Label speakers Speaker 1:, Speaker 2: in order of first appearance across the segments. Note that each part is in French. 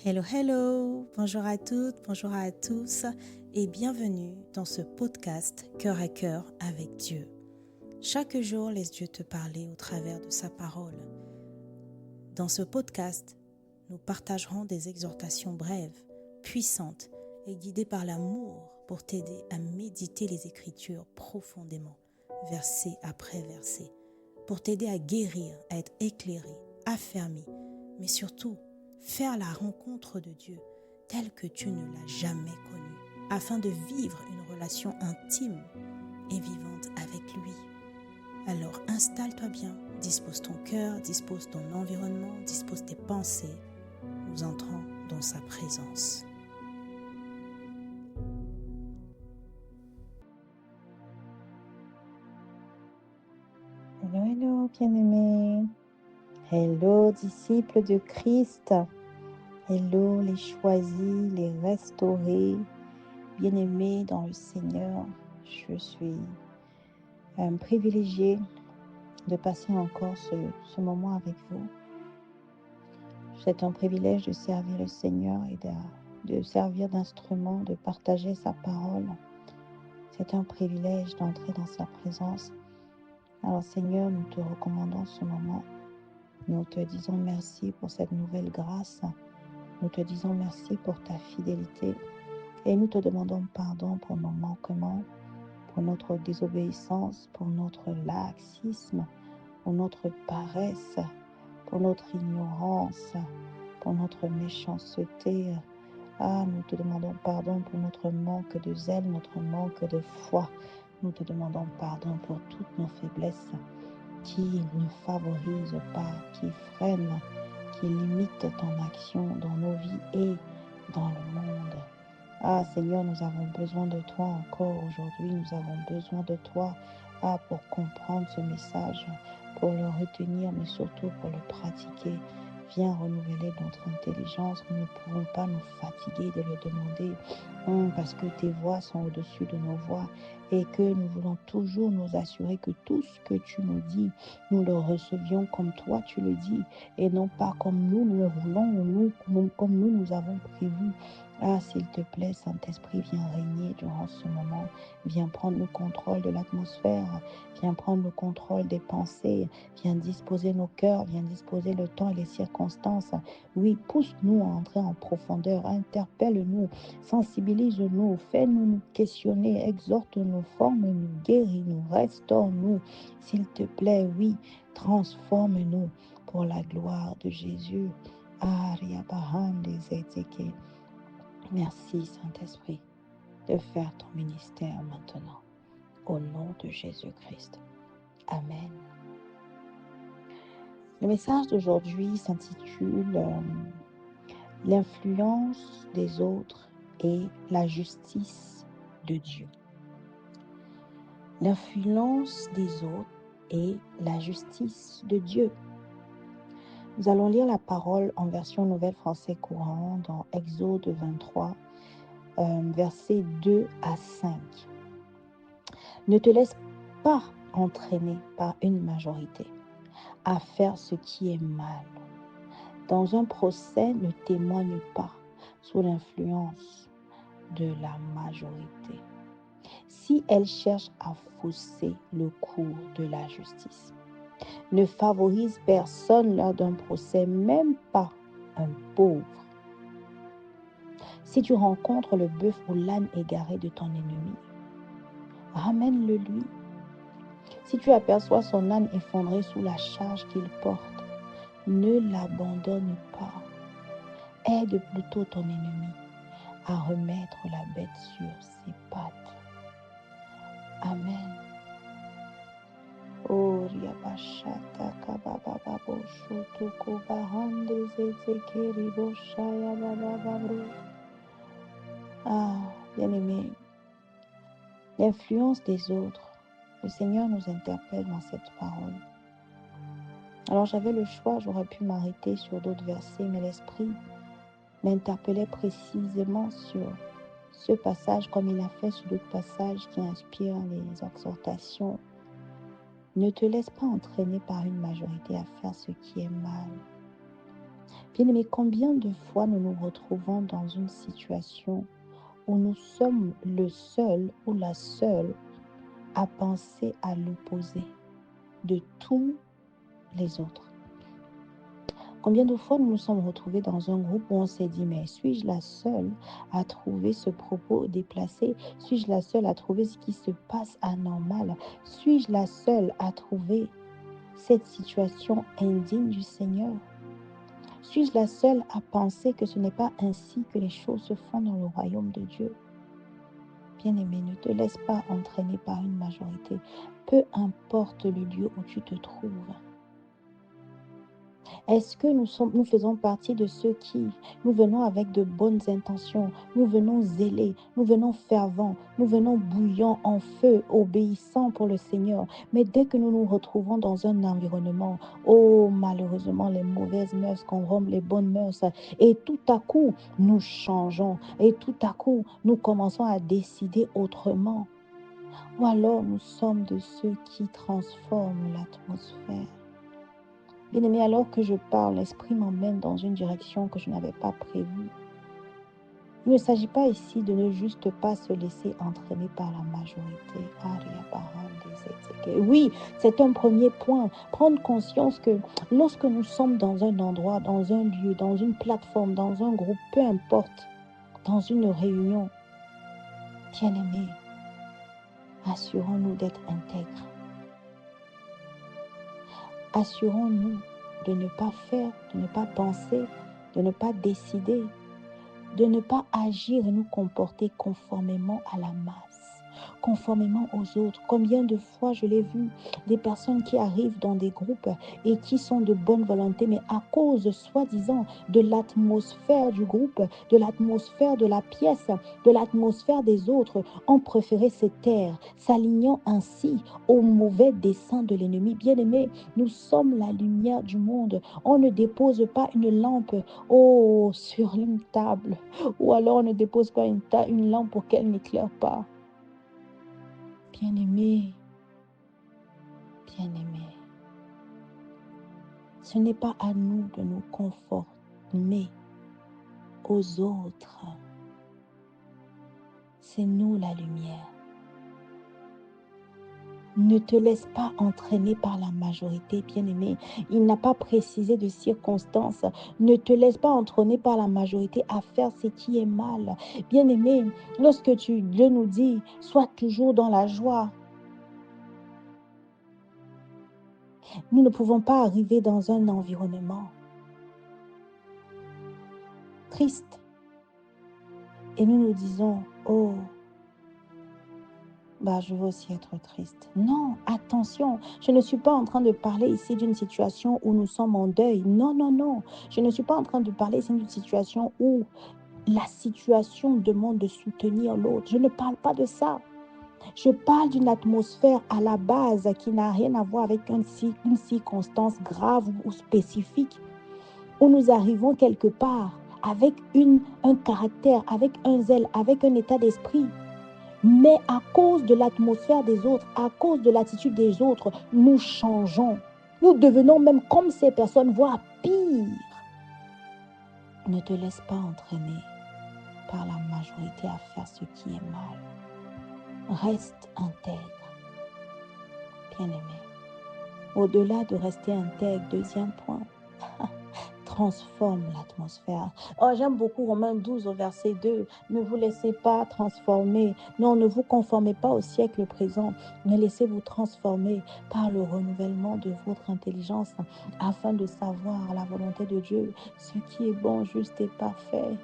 Speaker 1: Hello, hello, bonjour à toutes, bonjour à tous et bienvenue dans ce podcast Cœur à cœur avec Dieu. Chaque jour, laisse Dieu te parler au travers de sa parole. Dans ce podcast, nous partagerons des exhortations brèves, puissantes et guidées par l'amour pour t'aider à méditer les Écritures profondément, verset après verset, pour t'aider à guérir, à être éclairé, affermi, mais surtout faire la rencontre de Dieu telle que tu ne l'as jamais connu, afin de vivre une relation intime et vivante avec lui. Alors installe-toi bien, dispose ton cœur, dispose ton environnement, dispose tes pensées. Nous entrons dans sa présence.
Speaker 2: Hello, hello, bien-aimés. Hello, disciples de Christ. Hello, les choisis, les restaurés, bien-aimés dans le Seigneur. Je suis privilégiée de passer encore ce moment avec vous. C'est un privilège de servir le Seigneur et de servir d'instrument, de partager sa parole. C'est un privilège d'entrer dans sa présence. Alors Seigneur, nous te recommandons ce moment. Nous te disons merci pour cette nouvelle grâce. Nous te disons merci pour ta fidélité. Et nous te demandons pardon pour nos manquements, pour notre désobéissance, pour notre laxisme, pour notre paresse, pour notre ignorance, pour notre méchanceté. Nous te demandons pardon pour notre manque de zèle, notre manque de foi. Nous te demandons pardon pour toutes nos faiblesses qui ne favorisent pas, qui freinent, qui limitent ton action dans nos vies et dans le monde. Seigneur, nous avons besoin de toi encore aujourd'hui. Nous avons besoin de toi pour comprendre ce message, pour le retenir, mais surtout pour le pratiquer. Viens renouveler notre intelligence. Nous ne pouvons pas nous fatiguer de le demander parce que tes voix sont au-dessus de nos voix et que nous voulons toujours nous assurer que tout ce que tu nous dis, nous le recevions comme toi tu le dis et non pas comme nous le voulons ou comme nous avons prévu. S'il te plaît, Saint-Esprit, viens régner durant ce moment. Viens prendre le contrôle de l'atmosphère. Viens prendre le contrôle des pensées. Viens disposer nos cœurs. Viens disposer le temps et les circonstances. Oui, pousse-nous à entrer en profondeur. Interpelle-nous. Sensibilise-nous. Fais-nous nous questionner. Exhorte-nous. Forme-nous. Guéris-nous. Restaure-nous. S'il te plaît, oui, transforme-nous pour la gloire de Jésus. Merci, Saint-Esprit, de faire ton ministère maintenant. Au nom de Jésus-Christ. Amen. Le message d'aujourd'hui s'intitule L'influence des autres et la justice de Dieu. L'influence des autres et la justice de Dieu. Nous allons lire la parole en version Nouvelle Français courant dans Exode 23, versets 2 à 5. Ne te laisse pas entraîner par une majorité à faire ce qui est mal. Dans un procès, ne témoigne pas sous l'influence de la majorité, si elle cherche à fausser le cours de la justice. Ne favorise personne lors d'un procès, même pas un pauvre. Si tu rencontres le bœuf ou l'âne égaré de ton ennemi, ramène-le lui. Si tu aperçois son âne effondré sous la charge qu'il porte, ne l'abandonne pas. Aide plutôt ton ennemi à remettre la bête sur ses pattes. Amen. Bien-aimé, l'influence des autres. Le Seigneur nous interpelle dans cette parole. Alors j'avais le choix, j'aurais pu m'arrêter sur d'autres versets, mais l'Esprit m'interpellait précisément sur ce passage, comme il a fait sur d'autres passages qui inspirent les exhortations. Ne te laisse pas entraîner par une majorité à faire ce qui est mal. Bien-aimés, combien de fois nous nous retrouvons dans une situation où nous sommes le seul ou la seule à penser à l'opposé de tous les autres? Combien de fois nous nous sommes retrouvés dans un groupe où on s'est dit, mais suis-je la seule à trouver ce propos déplacé? Suis-je la seule à trouver ce qui se passe anormal? Suis-je la seule à trouver cette situation indigne du Seigneur? Suis-je la seule à penser que ce n'est pas ainsi que les choses se font dans le royaume de Dieu? Bien-aimé, ne te laisse pas entraîner par une majorité, peu importe le lieu où tu te trouves. Est-ce que nous faisons partie de ceux qui, nous venons avec de bonnes intentions, nous venons zélés, nous venons fervents, nous venons bouillants en feu, obéissants pour le Seigneur. Mais dès que nous nous retrouvons dans un environnement, oh malheureusement les mauvaises mœurs corrompent les bonnes mœurs, et tout à coup nous changeons, et tout à coup nous commençons à décider autrement. Ou alors nous sommes de ceux qui transforment l'atmosphère. Bien-aimé, alors que je parle, l'Esprit m'emmène dans une direction que je n'avais pas prévue. Il ne s'agit pas ici de ne juste pas se laisser entraîner par la majorité. Oui, c'est un premier point. Prendre conscience que lorsque nous sommes dans un endroit, dans un lieu, dans une plateforme, dans un groupe, peu importe, dans une réunion, bien-aimé, assurons-nous d'être intègres. Assurons-nous de ne pas faire, de ne pas penser, de ne pas décider, de ne pas agir et nous comporter conformément à la masse, conformément aux autres. Combien de fois je l'ai vu, des personnes qui arrivent dans des groupes et qui sont de bonne volonté, mais à cause, soi-disant, de l'atmosphère du groupe, de l'atmosphère de la pièce, de l'atmosphère des autres, ont préféré se taire, s'alignant ainsi au mauvais dessein de l'ennemi. Bien-aimés, nous sommes la lumière du monde. On ne dépose pas une lampe, sur une table, ou alors on ne dépose pas une lampe pour qu'elle n'éclaire pas. Bien-aimé, bien-aimé, ce n'est pas à nous de nous conformer aux autres. C'est nous la lumière. Ne te laisse pas entraîner par la majorité, bien-aimé. Il n'a pas précisé de circonstances. Ne te laisse pas entraîner par la majorité à faire ce qui est mal. Bien-aimé, lorsque Dieu nous dit, sois toujours dans la joie. Nous ne pouvons pas arriver dans un environnement triste et nous nous disons, oh, je veux aussi être triste. Non, attention, je ne suis pas en train de parler ici d'une situation où nous sommes en deuil. Non, non, non. Je ne suis pas en train de parler ici d'une situation où la situation demande de soutenir l'autre. Je ne parle pas de ça. Je parle d'une atmosphère à la base qui n'a rien à voir avec une circonstance grave ou spécifique, où nous arrivons quelque part avec un caractère, avec un zèle, avec un état d'esprit. Mais à cause de l'atmosphère des autres, à cause de l'attitude des autres, nous changeons. Nous devenons même comme ces personnes, voire pire. Ne te laisse pas entraîner par la majorité à faire ce qui est mal. Reste intègre, bien-aimé. Au-delà de rester intègre, deuxième point, transforme l'atmosphère. Oh, j'aime beaucoup Romains 12 au verset 2. Ne vous laissez pas transformer. Non, ne vous conformez pas au siècle présent. Mais laissez-vous transformer par le renouvellement de votre intelligence afin de savoir la volonté de Dieu, ce qui est bon, juste et parfait.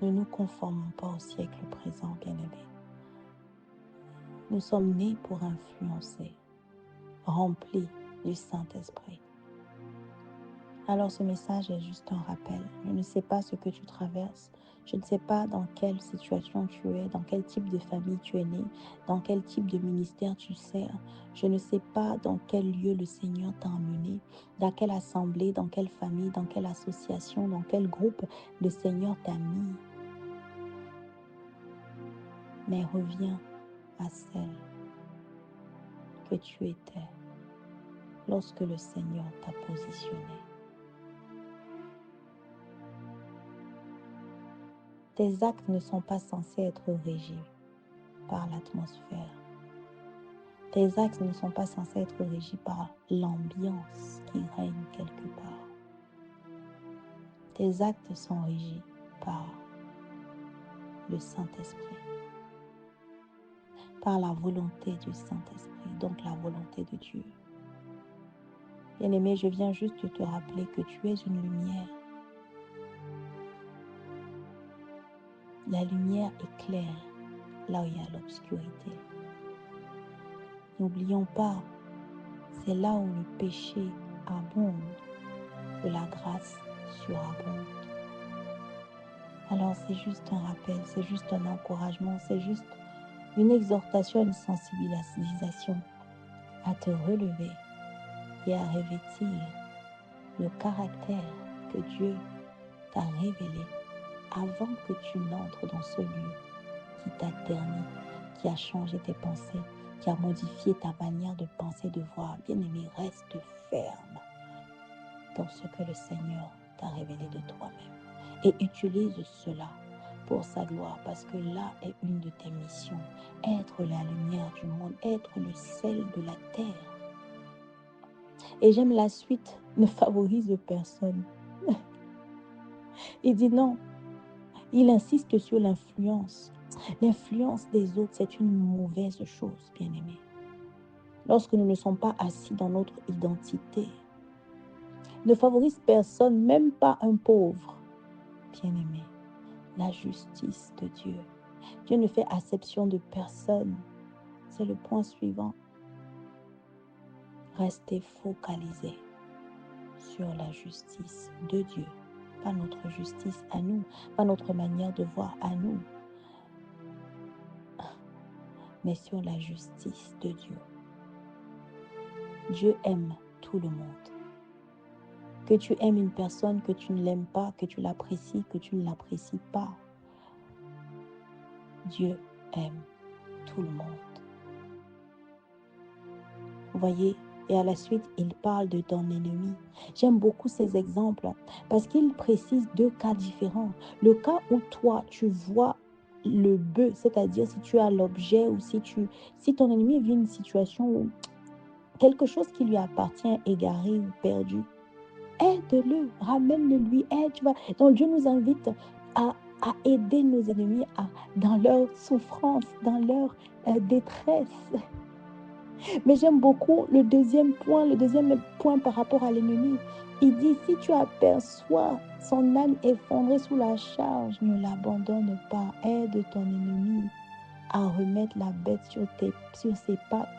Speaker 2: Ne nous conformons pas au siècle présent, bien-aimés. Nous sommes nés pour influencer, remplis du Saint-Esprit. Alors ce message est juste un rappel. Je ne sais pas ce que tu traverses. Je ne sais pas dans quelle situation tu es, dans quel type de famille tu es né, dans quel type de ministère tu sers. Je ne sais pas dans quel lieu le Seigneur t'a emmené, dans quelle assemblée, dans quelle famille, dans quelle association, dans quel groupe le Seigneur t'a mis. Mais reviens à celle que tu étais. lorsque le Seigneur t'a positionné. Tes actes ne sont pas censés être régis par l'atmosphère. Tes actes ne sont pas censés être régis par l'ambiance qui règne quelque part. Tes actes sont régis par le Saint-Esprit, par la volonté du Saint-Esprit, donc la volonté de Dieu. Bien-aimé, je viens juste de te rappeler que tu es une lumière. La lumière éclaire là où il y a l'obscurité. N'oublions pas, c'est là où le péché abonde que la grâce surabonde. Alors c'est juste un rappel, c'est juste un encouragement, c'est juste une exhortation, une sensibilisation à te relever et à revêtir le caractère que Dieu t'a révélé avant que tu n'entres dans ce lieu qui t'a terni, qui a changé tes pensées, qui a modifié ta manière de penser, de voir. Bien-aimé, reste ferme dans ce que le Seigneur t'a révélé de toi-même. Et utilise cela pour sa gloire, parce que là est une de tes missions. Être la lumière du monde, être le sel de la terre. Et j'aime la suite, ne favorise personne. Il dit non, il insiste sur l'influence. L'influence des autres, c'est une mauvaise chose, bien-aimé. Lorsque nous ne sommes pas assis dans notre identité, ne favorise personne, même pas un pauvre. Bien-aimé, la justice de Dieu. Dieu ne fait acception de personne. C'est le point suivant. Restez focalisés sur la justice de Dieu. Pas notre justice à nous, pas notre manière de voir à nous, mais sur la justice de Dieu. Dieu aime tout le monde. Que tu aimes une personne, que tu ne l'aimes pas, que tu l'apprécies, que tu ne l'apprécies pas, Dieu aime tout le monde. Vous voyez, et à la suite, il parle de ton ennemi. J'aime beaucoup ces exemples parce qu'il précise deux cas différents. Le cas où toi, tu vois le bœuf, c'est-à-dire si tu as l'objet ou si ton ennemi vit une situation où quelque chose qui lui appartient égaré ou perdu, aide-le, ramène-le lui, aide, tu vois. Donc Dieu nous invite à aider nos ennemis dans leur souffrance, dans leur détresse. Mais j'aime beaucoup le deuxième point par rapport à l'ennemi. Il dit, si tu aperçois son âne effondré sous la charge, ne l'abandonne pas. Aide ton ennemi à remettre la bête sur ses pattes.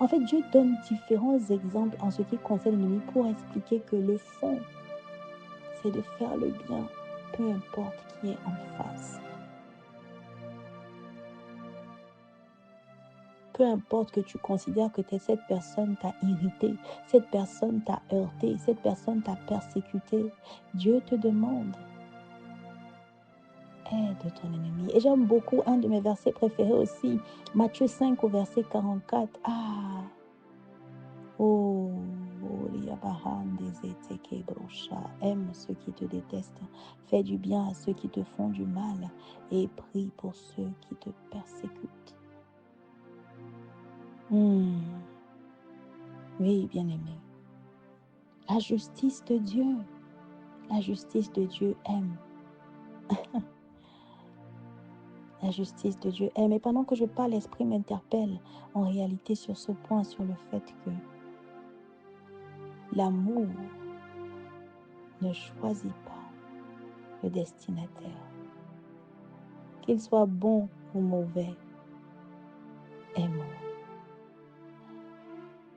Speaker 2: En fait, Dieu donne différents exemples en ce qui concerne l'ennemi pour expliquer que le fond, c'est de faire le bien, peu importe qui est en face. Peu importe que tu considères que cette personne t'a irrité, cette personne t'a heurté, cette personne t'a persécuté, Dieu te demande, aide ton ennemi. Et j'aime beaucoup un de mes versets préférés aussi, Matthieu 5 au verset 44. Aime ceux qui te détestent, fais du bien à ceux qui te font du mal et prie pour ceux qui te persécutent. Oui, bien-aimé. La justice de Dieu aime. La justice de Dieu aime. Et pendant que je parle, l'Esprit m'interpelle en réalité sur ce point, sur le fait que l'amour ne choisit pas le destinataire. Qu'il soit bon ou mauvais, aimons.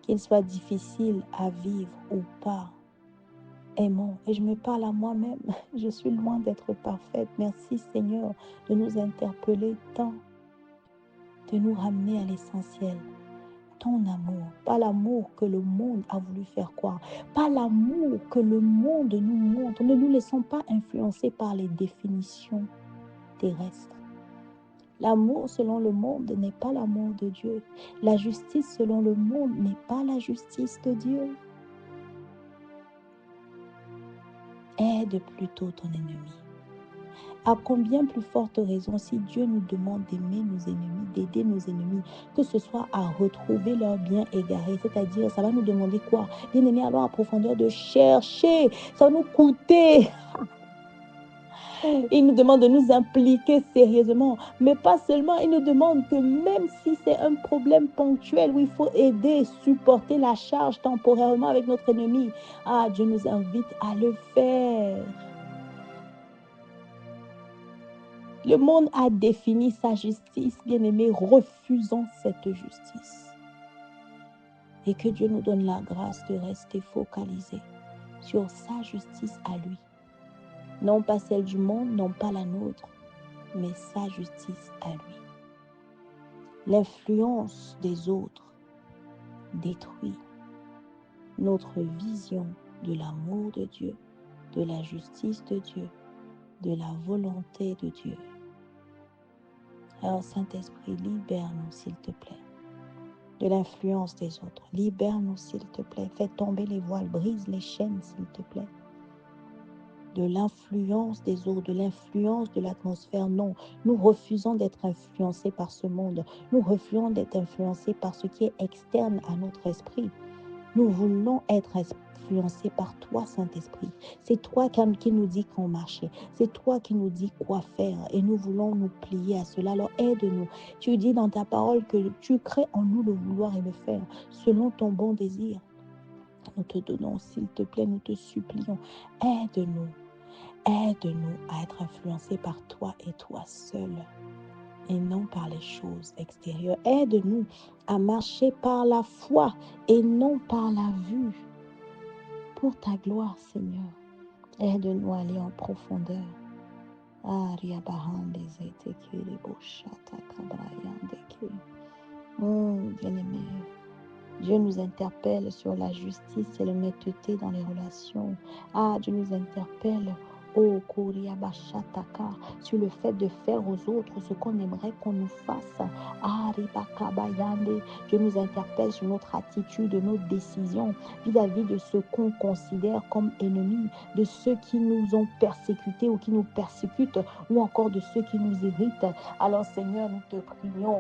Speaker 2: Qu'il soit difficile à vivre ou pas, aimons. Et je me parle à moi-même. Je suis loin d'être parfaite. Merci Seigneur de nous interpeller tant, de nous ramener à l'essentiel. Ton amour, pas l'amour que le monde a voulu faire croire, pas l'amour que le monde nous montre. Ne nous laissons pas influencer par les définitions terrestres. L'amour selon le monde n'est pas l'amour de Dieu. La justice selon le monde n'est pas la justice de Dieu. Aide plutôt ton ennemi. À combien plus forte raison si Dieu nous demande d'aimer nos ennemis, d'aider nos ennemis, que ce soit à retrouver leur bien égaré, c'est-à-dire ça va nous demander quoi? Bien aimé, alors en profondeur de chercher, ça va nous coûter. Il nous demande de nous impliquer sérieusement, mais pas seulement, il nous demande que même si c'est un problème ponctuel où il faut aider, supporter la charge temporairement avec notre ennemi, Dieu nous invite à le faire. Le monde a défini sa justice, bien-aimé, refusons cette justice. Et que Dieu nous donne la grâce de rester focalisés sur sa justice à lui. Non pas celle du monde, non pas la nôtre, mais sa justice à lui. L'influence des autres détruit notre vision de l'amour de Dieu, de la justice de Dieu, de la volonté de Dieu. Alors Saint-Esprit, libère-nous s'il te plaît de l'influence des autres. Libère-nous s'il te plaît. Fais tomber les voiles, brise les chaînes s'il te plaît. De l'influence des autres, de l'influence de l'atmosphère. Non, nous refusons d'être influencés par ce monde. Nous refusons d'être influencés par ce qui est externe à notre esprit. Nous voulons être influencés par toi, Saint-Esprit. C'est toi qui nous dis qu'on marche. C'est toi qui nous dis quoi faire. Et nous voulons nous plier à cela. Alors aide-nous. Tu dis dans ta parole que tu crées en nous le vouloir et le faire selon ton bon désir. Nous te donnons, s'il te plaît, nous te supplions. Aide-nous. Aide-nous à être influencés par toi et toi seul, et non par les choses extérieures. Aide-nous à marcher par la foi et non par la vue. Pour ta gloire, Seigneur, aide-nous à aller en profondeur. Bien-aimé, Dieu nous interpelle sur la justice et l'honnêteté dans les relations. Dieu nous interpelle sur le fait de faire aux autres ce qu'on aimerait qu'on nous fasse. Dieu nous interpelle sur notre attitude, nos décisions vis-à-vis de ceux qu'on considère comme ennemis, de ceux qui nous ont persécutés ou qui nous persécutent, ou encore de ceux qui nous irritent. Alors Seigneur, nous te prions,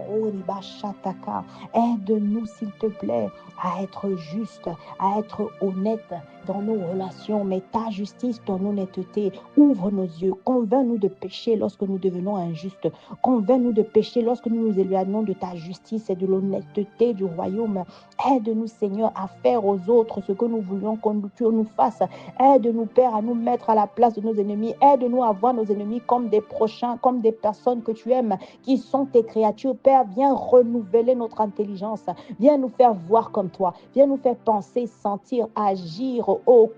Speaker 2: aide-nous s'il te plaît à être juste, à être honnête dans nos relations, mais ta justice, ton honnêteté, ouvre nos yeux, convainc-nous de pécher lorsque nous devenons injustes, convainc-nous de pécher lorsque nous nous éloignons de ta justice et de l'honnêteté du royaume. Aide-nous, Seigneur, à faire aux autres ce que nous voulions qu'on nous fasse. Aide-nous, Père, à nous mettre à la place de nos ennemis. Aide-nous à voir nos ennemis comme des prochains, comme des personnes que tu aimes, qui sont tes créatures. Père, viens renouveler notre intelligence. Viens nous faire voir comme toi. Viens nous faire penser, sentir, agir,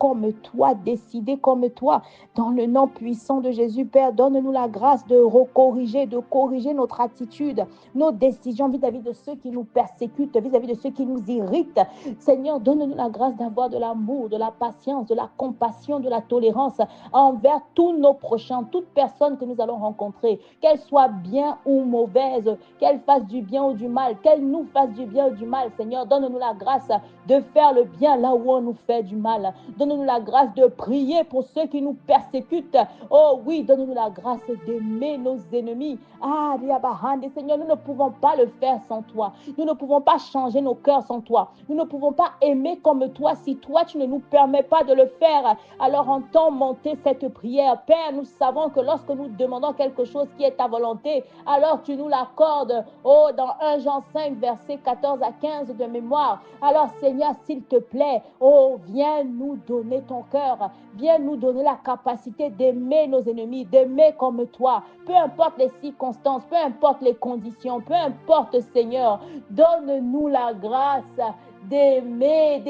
Speaker 2: comme toi, décider comme toi. Dans le nom puissant de Jésus, Père, donne-nous la grâce de corriger notre attitude, nos décisions vis-à-vis de ceux qui nous persécutent, vis-à-vis de ceux qui nous irritent. Seigneur, donne-nous la grâce d'avoir de l'amour, de la patience, de la compassion, de la tolérance envers tous nos prochains, toute personne que nous allons rencontrer, qu'elle soit bien ou mauvaise, qu'elle fasse du bien ou du mal, qu'elle nous fasse du bien ou du mal. Seigneur, donne-nous la grâce de faire le bien là où on nous fait du mal. Donne-nous la grâce de prier pour ceux qui nous persécutent. Oh oui, donne-nous la grâce d'aimer nos ennemis. Seigneur, nous ne pouvons pas le faire sans toi. Nous ne pouvons pas changer nos cœurs sans toi. Nous ne pouvons pas aimer comme toi si toi, tu ne nous permets pas de le faire. Alors entends monter cette prière. Père, nous savons que lorsque nous demandons quelque chose qui est ta volonté, alors tu nous l'accordes. Oh, dans 1 Jean 5, versets 14 à 15 de mémoire. Alors Seigneur, s'il te plaît, oh, viens nous donner ton cœur. Viens nous donner la capacité d'aimer nos ennemis, d'aimer comme toi. Peu importe les circonstances, peu importe les conditions, peu importe, Seigneur, donne-nous la grâce d'aimer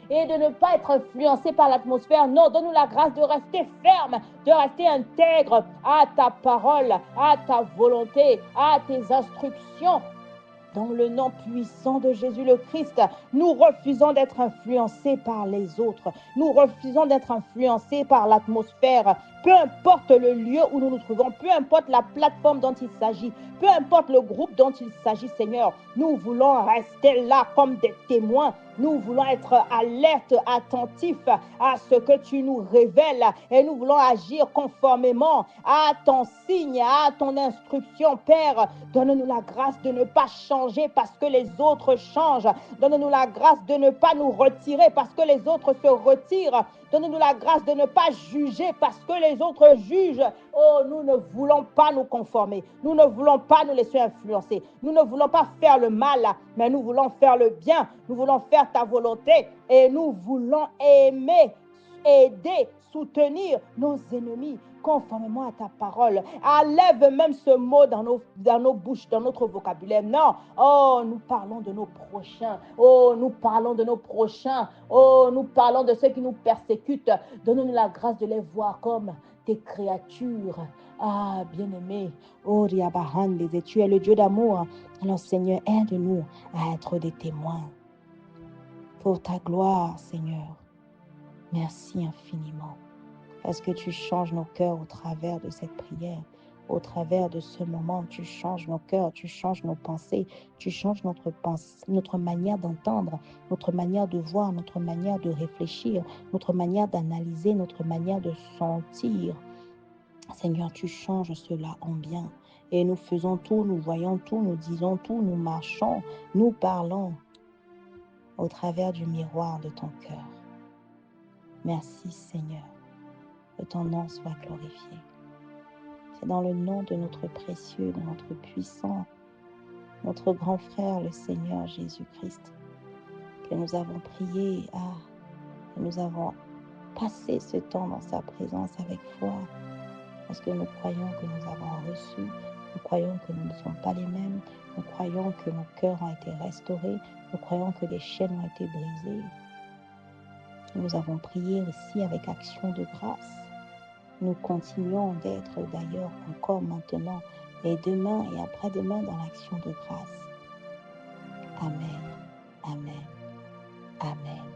Speaker 2: et de ne pas être influencé par l'atmosphère. Non, donne-nous la grâce de rester ferme, de rester intègre à ta parole, à ta volonté, à tes instructions. Dans le nom puissant de Jésus le Christ, nous refusons d'être influencés par les autres. Nous refusons d'être influencés par l'atmosphère. Peu importe le lieu où nous nous trouvons, peu importe la plateforme dont il s'agit, peu importe le groupe dont il s'agit, Seigneur, nous voulons rester là comme des témoins. Nous voulons être alertes, attentifs à ce que tu nous révèles et nous voulons agir conformément à ton signe, à ton instruction, Père. Donne-nous la grâce de ne pas changer parce que les autres changent. Donne-nous la grâce de ne pas nous retirer parce que les autres se retirent. Donne-nous la grâce de ne pas juger parce que les autres jugent. Oh, nous ne voulons pas nous conformer. Nous ne voulons pas nous laisser influencer. Nous ne voulons pas faire le mal, mais nous voulons faire le bien. Nous voulons faire ta volonté et nous voulons aimer, aider, soutenir nos ennemis conformément à ta parole. Enlève même ce mot dans nos bouches, dans notre vocabulaire. Non, oh, nous parlons de nos prochains. Oh, nous parlons de nos prochains. Oh, nous parlons de ceux qui nous persécutent. Donne-nous la grâce de les voir comme tes créatures. Ah, bien-aimé, oh, Riabahande, tu es le Dieu d'amour. Alors, Seigneur, aide-nous à être des témoins pour ta gloire, Seigneur. Merci infiniment. Parce que tu changes nos cœurs au travers de cette prière, au travers de ce moment. Tu changes nos cœurs, tu changes nos pensées, tu changes notre manière d'entendre, notre manière de voir, notre manière de réfléchir, notre manière d'analyser, notre manière de sentir. Seigneur, tu changes cela en bien. Et nous faisons tout, nous voyons tout, nous disons tout, nous marchons, nous parlons au travers du miroir de ton cœur. Merci Seigneur. Que ton nom soit glorifié. C'est dans le nom de notre précieux, de notre puissant, notre grand frère, le Seigneur Jésus-Christ, que nous avons prié, que nous avons passé ce temps dans sa présence avec foi, parce que nous croyons que nous avons reçu, nous croyons que nous ne sommes pas les mêmes, nous croyons que nos cœurs ont été restaurés, nous croyons que les chaînes ont été brisées. Nous avons prié aussi avec action de grâce. Nous continuons d'être d'ailleurs encore maintenant et demain et après-demain dans l'action de grâce. Amen, amen, amen.